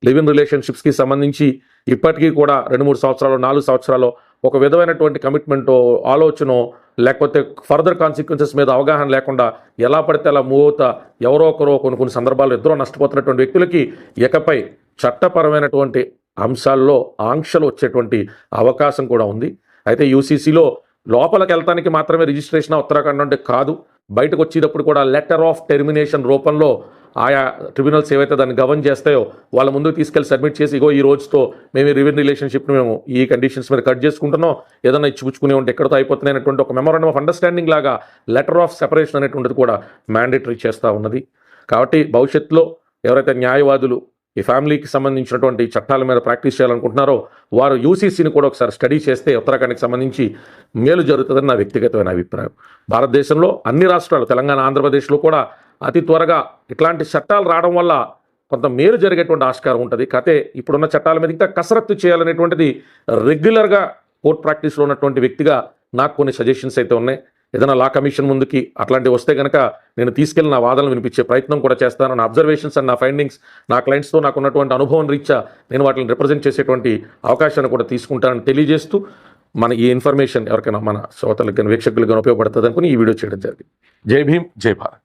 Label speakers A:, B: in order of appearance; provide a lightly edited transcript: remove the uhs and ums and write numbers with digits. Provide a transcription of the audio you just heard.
A: Live in రిలేషన్షిప్స్కి సంబంధించి ఇప్పటికీ కూడా 2-3 సంవత్సరాలు 4 సంవత్సరాలు ఒక విధమైనటువంటి కమిట్మెంటో ఆలోచనో లేకపోతే ఫర్దర్ కాన్సిక్వెన్సెస్ మీద అవగాహన లేకుండా ఎలా పడితే అలా మూవ్ అవుతా ఎవరో ఒకరో కొన్ని సందర్భాల్లో ఇద్దరూ నష్టపోతున్నటువంటి వ్యక్తులకి ఇకపై చట్టపరమైనటువంటి అంశాల్లో ఆంక్షలు వచ్చేటువంటి అవకాశం కూడా ఉంది. అయితే యూసీసీలో లోపలికి వెళ్తానికి మాత్రమే రిజిస్ట్రేషన్ ఉత్తరాఖండ్ అంటే కాదు, బయటకు వచ్చేటప్పుడు కూడా లెటర్ ఆఫ్ టెర్మినేషన్ రూపంలో ఆయా ట్రిబ్యునల్స్ ఏవైతే దాన్ని గవర్న్ చేస్తాయో వాళ్ళ ముందుకు తీసుకెళ్లి సబ్మిట్ చేసి ఇగో ఈ రోజుతో మేము ఈ లివ్-ఇన్ రిలేషన్షిప్ని మేము ఈ కండిషన్స్ మీద కట్ చేసుకుంటున్నాం, ఏదైనా ఇచ్చిపుచ్చుకునే ఉంటే ఎక్కడితో అయిపోతున్నాయి అనేటువంటి ఒక మెమోరాండం ఆఫ్ అండర్స్టాండింగ్ లాగా లెటర్ ఆఫ్ సెపరేషన్ అనేటువంటిది కూడా మ్యాండేటరీ చేస్తూ ఉన్నది. కాబట్టి భవిష్యత్తులో ఎవరైతే న్యాయవాదులు ఈ ఫ్యామిలీకి సంబంధించినటువంటి చట్టాల మీద ప్రాక్టీస్ చేయాలనుకుంటున్నారో వారు యూసీసీని కూడా ఒకసారి స్టడీ చేస్తే ఉత్తరాఖండ్కి సంబంధించి మేలు జరుగుతుందని నా వ్యక్తిగతమైన అభిప్రాయం. భారతదేశంలో అన్ని రాష్ట్రాలు తెలంగాణ ఆంధ్రప్రదేశ్లో కూడా అతి త్వరగా ఇట్లాంటి చట్టాలు రావడం వల్ల కొంత మేలు జరిగేటువంటి ఆస్కారం ఉంటుంది. కాకపోతే ఇప్పుడున్న చట్టాల మీద ఇంకా కసరత్తు చేయాలనేటువంటిది రెగ్యులర్గా కోర్ట్ ప్రాక్టీస్లో ఉన్నటువంటి వ్యక్తిగా నాకు కొన్ని సజెషన్స్ అయితే ఉన్నాయి. ఏదైనా లా కమిషన్ ముందుకి అట్లాంటివి వస్తే కనుక నేను తీసుకెళ్ళి నా వాదనలు వినిపించే ప్రయత్నం కూడా చేస్తాను. నా అబ్జర్వేషన్స్ అండ్ నా ఫైండింగ్స్ నా క్లయింట్స్తో నాకు ఉన్నటువంటి అనుభవం రీత్యా నేను వాటిని రిప్రజెంట్ చేసేటువంటి అవకాశాన్ని కూడా తీసుకుంటానని తెలియజేస్తూ మన ఈ ఇన్ఫర్మేషన్ ఎవరికైనా మన శ్రోతలకు కానీ వీక్షకులకు కానీ ఉపయోగపడుతుంది అనుకుని ఈ వీడియో చేయడం జరిగింది. జై భీమ్, జై భారత్.